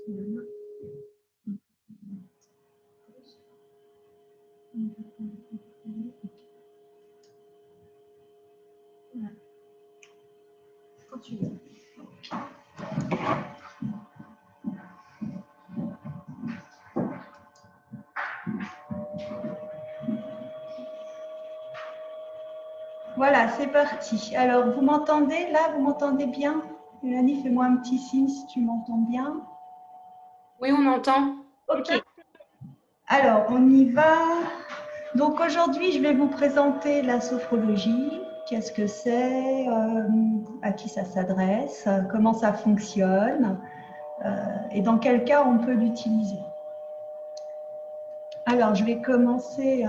Quand tu veux. Voilà, c'est parti. Alors, vous m'entendez là? Vous m'entendez bien? Mélanie, fais-moi un petit signe si tu m'entends bien. Oui, on entend. Ok. Alors, on y va. Donc, aujourd'hui, je vais vous présenter la sophrologie. Qu'est-ce que c'est? À qui ça s'adresse? Comment ça fonctionne? Et dans quel cas on peut l'utiliser? Alors, je vais commencer.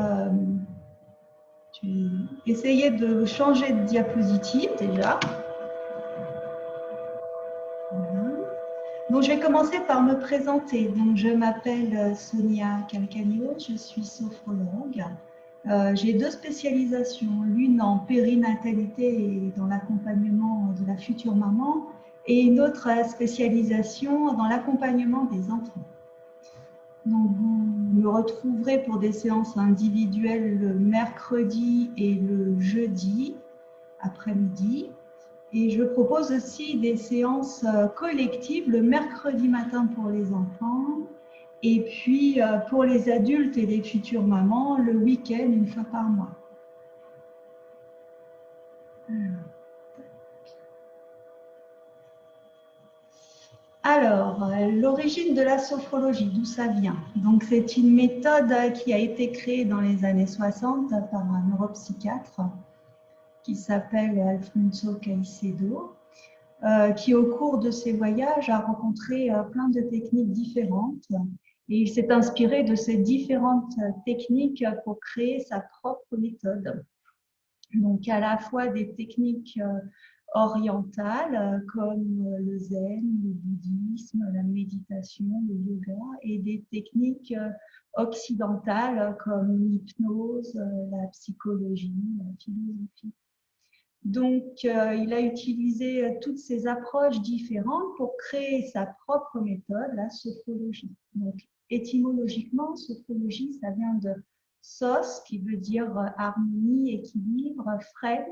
Je vais essayer de changer de diapositive déjà. Voilà. Donc, je vais commencer par me présenter. Donc, je m'appelle Sonia Calcagno, je suis sophrologue. J'ai deux spécialisations, l'une en périnatalité et dans l'accompagnement de la future maman, et une autre spécialisation dans l'accompagnement des enfants. Donc, vous me retrouverez pour des séances individuelles le mercredi et le jeudi après-midi. Et je propose aussi des séances collectives le mercredi matin pour les enfants et puis pour les adultes et les futures mamans le week-end une fois par mois. Alors, l'origine de la sophrologie, d'où ça vient? Donc, c'est une méthode qui a été créée dans les années 60 par un neuropsychiatre qui s'appelle Alfonso Caicedo, qui au cours de ses voyages a rencontré plein de techniques différentes et il s'est inspiré de ces différentes techniques pour créer sa propre méthode. Donc à la fois des techniques orientales comme le zen, le bouddhisme, la méditation, le yoga et des techniques occidentales comme l'hypnose, la psychologie, la philosophie. Donc, il a utilisé toutes ces approches différentes pour créer sa propre méthode, la sophrologie. Donc, étymologiquement, sophrologie, ça vient de sos, qui veut dire harmonie, équilibre, frêne,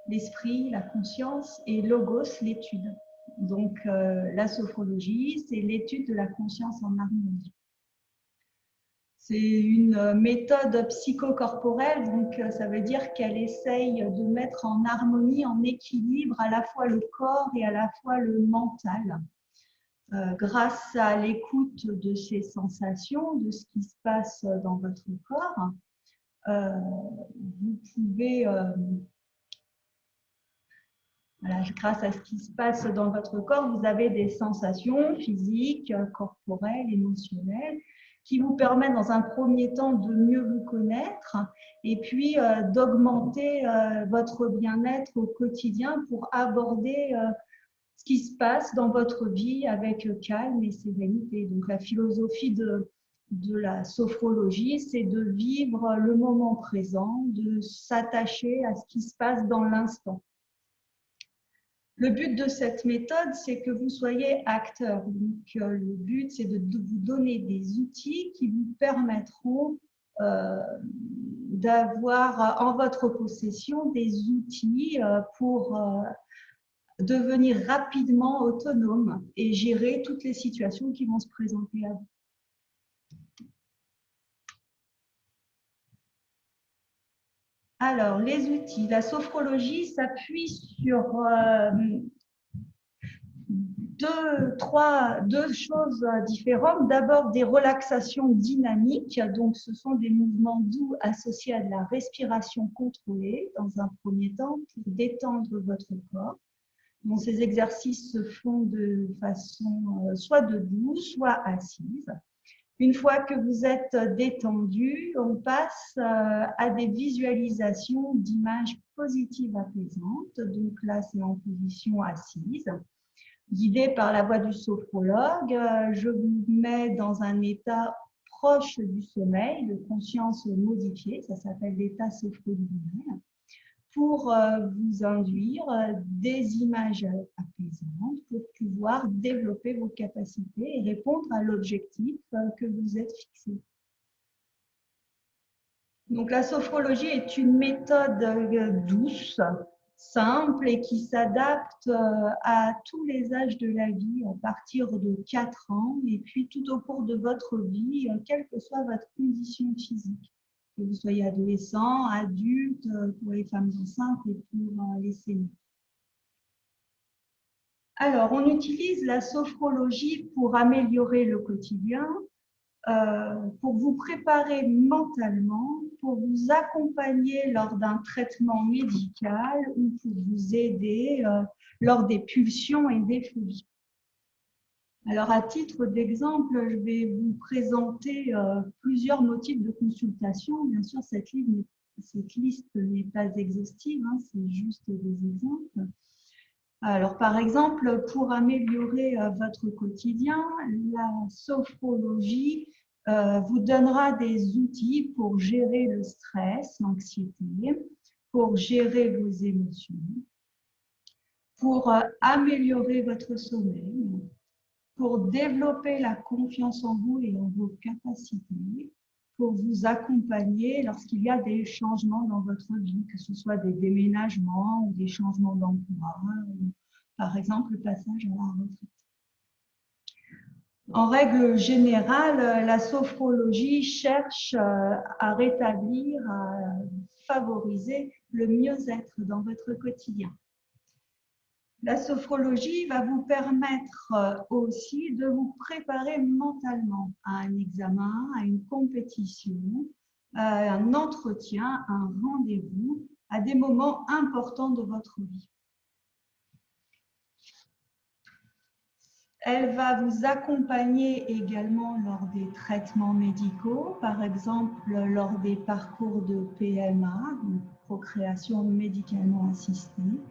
l'esprit, la conscience, et logos, l'étude. Donc, la sophrologie, c'est l'étude de la conscience en harmonie. C'est une méthode psychocorporelle, donc ça veut dire qu'elle essaye de mettre en harmonie, en équilibre à la fois le corps et à la fois le mental. Grâce à l'écoute de ces sensations, de ce qui se passe dans votre corps, vous pouvez, voilà, grâce à ce qui se passe dans votre corps, vous avez des sensations physiques, corporelles, émotionnelles, qui vous permettent dans un premier temps de mieux vous connaître et puis d'augmenter votre bien-être au quotidien pour aborder ce qui se passe dans votre vie avec calme et sérénité. Donc la philosophie de la sophrologie, c'est de vivre le moment présent, de s'attacher à ce qui se passe dans l'instant. Le but de cette méthode, c'est que vous soyez acteur. Donc, le but, c'est de vous donner des outils qui vous permettront d'avoir en votre possession des outils pour devenir rapidement autonome et gérer toutes les situations qui vont se présenter à vous. Alors, les outils. La sophrologie s'appuie sur deux choses différentes. D'abord, des relaxations dynamiques. Donc, ce sont des mouvements doux associés à de la respiration contrôlée dans un premier temps pour détendre votre corps. Donc, ces exercices se font de façon soit debout, soit assise. Une fois que vous êtes détendu, on passe à des visualisations d'images positives apaisantes. Donc là, c'est en position assise. Guidée par la voix du sophrologue, je vous mets dans un état proche du sommeil, de conscience modifiée, ça s'appelle l'état sophrologique, pour vous induire des images apaisantes pour pouvoir développer vos capacités et répondre à l'objectif que vous êtes fixé. Donc, la sophrologie est une méthode douce, simple et qui s'adapte à tous les âges de la vie, à partir de 4 ans et puis tout au cours de votre vie, quelle que soit votre condition physique. Que vous soyez adolescent, adulte, pour les femmes enceintes et pour les seniors. Alors, on utilise la sophrologie pour améliorer le quotidien, pour vous préparer mentalement, pour vous accompagner lors d'un traitement médical ou pour vous aider lors des pulsions et des phobies. Alors, à titre d'exemple, je vais vous présenter plusieurs motifs de consultation. Bien sûr, cette liste n'est pas exhaustive, hein, c'est juste des exemples. Alors, par exemple, pour améliorer votre quotidien, la sophrologie vous donnera des outils pour gérer le stress, l'anxiété, pour gérer vos émotions, pour améliorer votre sommeil, pour développer la confiance en vous et en vos capacités, pour vous accompagner lorsqu'il y a des changements dans votre vie, que ce soit des déménagements ou des changements d'emploi, ou, par exemple le passage à la retraite. En règle générale, la sophrologie cherche à rétablir, à favoriser le mieux-être dans votre quotidien. La sophrologie va vous permettre aussi de vous préparer mentalement à un examen, à une compétition, à un entretien, un rendez-vous, à des moments importants de votre vie. Elle va vous accompagner également lors des traitements médicaux, par exemple lors des parcours de PMA, donc procréation médicalement assistée.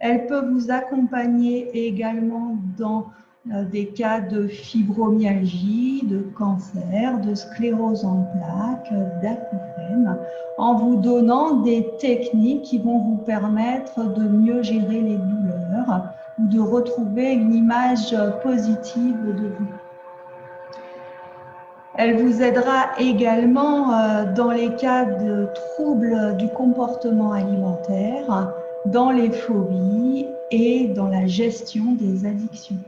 Elle peut vous accompagner également dans des cas de fibromyalgie, de cancer, de sclérose en plaques, d'acouphènes, en vous donnant des techniques qui vont vous permettre de mieux gérer les douleurs ou de retrouver une image positive de vous. Elle vous aidera également dans les cas de troubles du comportement alimentaire, dans les phobies et dans la gestion des addictions.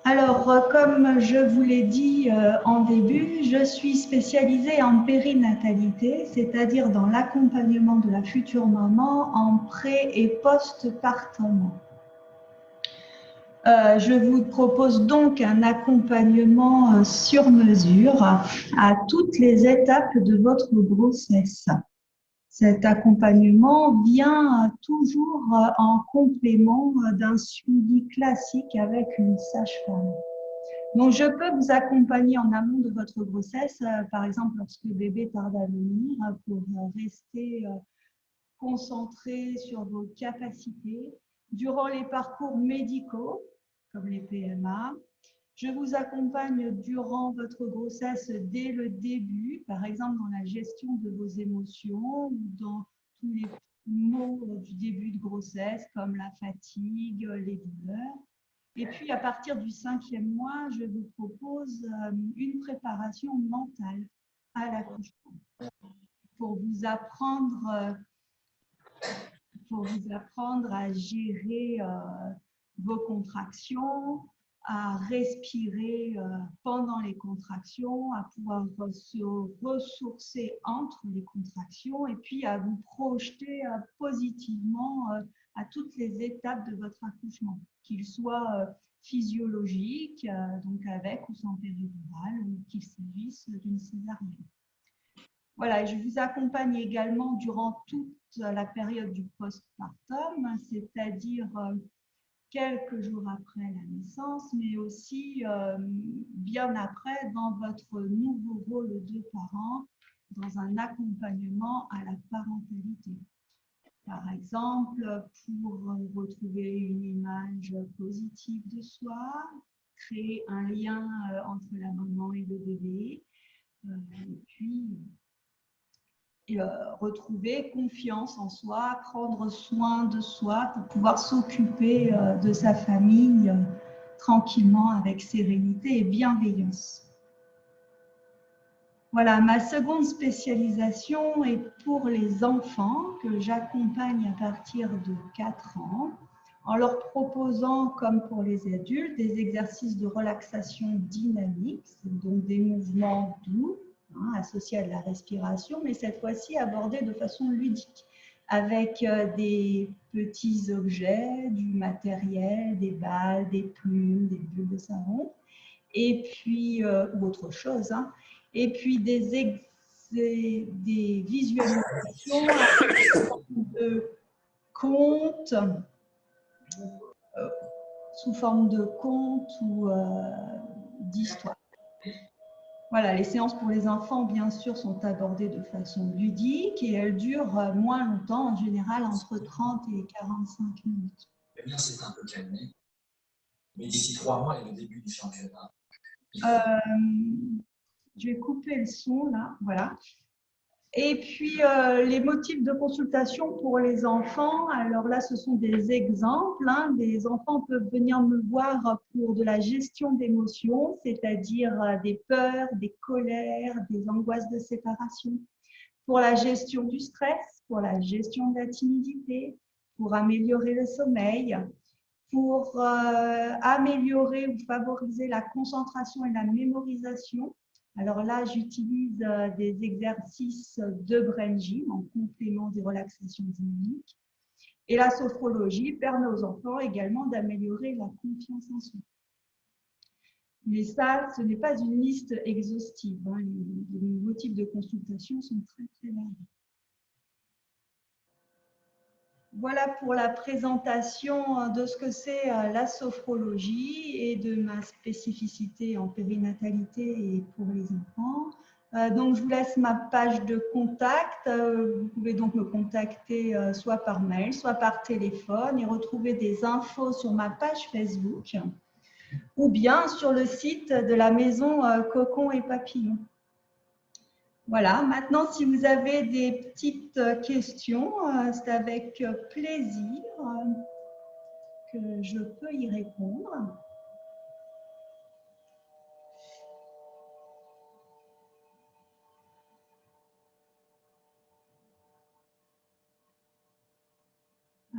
Alors, comme je vous l'ai dit en début, je suis spécialisée en périnatalité, c'est-à-dire dans l'accompagnement de la future maman en pré- et post-partum. Je vous propose donc un accompagnement sur mesure à toutes les étapes de votre grossesse. Cet accompagnement vient toujours en complément d'un suivi classique avec une sage-femme. Donc, je peux vous accompagner en amont de votre grossesse, par exemple lorsque le bébé tarde à venir, pour rester concentré sur vos capacités. Durant les parcours médicaux, comme les PMA, je vous accompagne durant votre grossesse dès le début, par exemple dans la gestion de vos émotions ou dans tous les maux du début de grossesse, comme la fatigue, les douleurs. Et puis, à partir du 5e mois, je vous propose une préparation mentale à l'accouchement pour vous apprendre à gérer vos contractions, à respirer pendant les contractions, à pouvoir se ressourcer entre les contractions et puis à vous projeter positivement à toutes les étapes de votre accouchement, qu'il soit physiologique, donc avec ou sans péridurale, ou qu'il s'agisse d'une césarienne. Voilà, je vous accompagne également durant toute la période du postpartum, c'est-à-dire quelques jours après la naissance, mais aussi bien après dans votre nouveau rôle de parent, dans un accompagnement à la parentalité. Par exemple, pour retrouver une image positive de soi, créer un lien entre la maman et le bébé, Et puis, retrouver confiance en soi, prendre soin de soi pour pouvoir s'occuper de sa famille tranquillement avec sérénité et bienveillance. Voilà, ma seconde spécialisation est pour les enfants que j'accompagne à partir de 4 ans en leur proposant, comme pour les adultes, des exercices de relaxation dynamique, donc des mouvements doux, associés à de la respiration, mais cette fois-ci abordés de façon ludique, avec des petits objets, du matériel, des balles, des plumes, des bulles de savon, et puis, ou autre chose, et puis des visualisations de contes, sous forme de contes ou d'histoires. Voilà, les séances pour les enfants, bien sûr, sont abordées de façon ludique et elles durent moins longtemps, en général entre 30 et 45 minutes. Eh bien, c'est un peu calmé. Mais d'ici 3 mois, il y a le début du championnat. Je vais couper le son là, voilà. Et puis, les motifs de consultation pour les enfants, alors là, ce sont des exemples. Des enfants peuvent venir me voir pour de la gestion d'émotions, c'est-à-dire des peurs, des colères, des angoisses de séparation, pour la gestion du stress, pour la gestion de la timidité, pour améliorer le sommeil, pour améliorer ou favoriser la concentration et la mémorisation. Alors là, j'utilise des exercices de brain gym en complément des relaxations dynamiques. Et la sophrologie permet aux enfants également d'améliorer la confiance en soi. Mais ça, ce n'est pas une liste exhaustive. Les motifs de consultation sont très, très variés. Voilà pour la présentation de ce que c'est la sophrologie et de ma spécificité en périnatalité et pour les enfants. Donc, je vous laisse ma page de contact. Vous pouvez donc me contacter soit par mail, soit par téléphone et retrouver des infos sur ma page Facebook ou bien sur le site de la maison Cocon et Papillon. Voilà, maintenant, si vous avez des petites questions, c'est avec plaisir que je peux y répondre.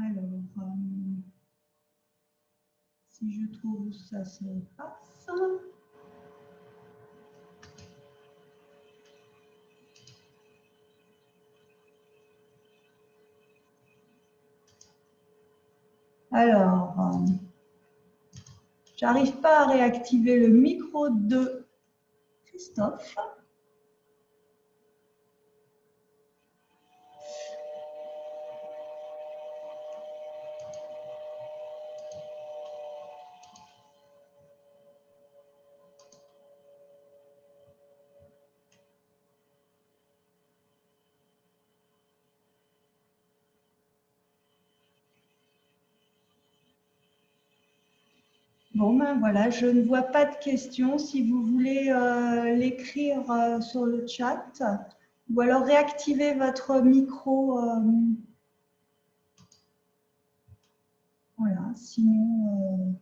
Alors, si je trouve où ça se passe. Alors, j'arrive pas à réactiver le micro de Christophe. Bon, ben voilà, je ne vois pas de questions. Si vous voulez l'écrire sur le chat ou alors réactiver votre micro. Voilà, sinon,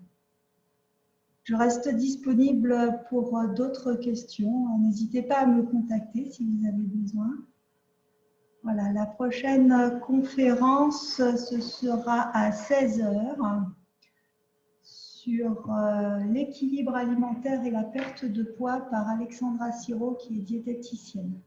je reste disponible pour d'autres questions. N'hésitez pas à me contacter si vous avez besoin. Voilà, la prochaine conférence, ce sera à 16 h sur l'équilibre alimentaire et la perte de poids par Alexandra Siro, qui est diététicienne.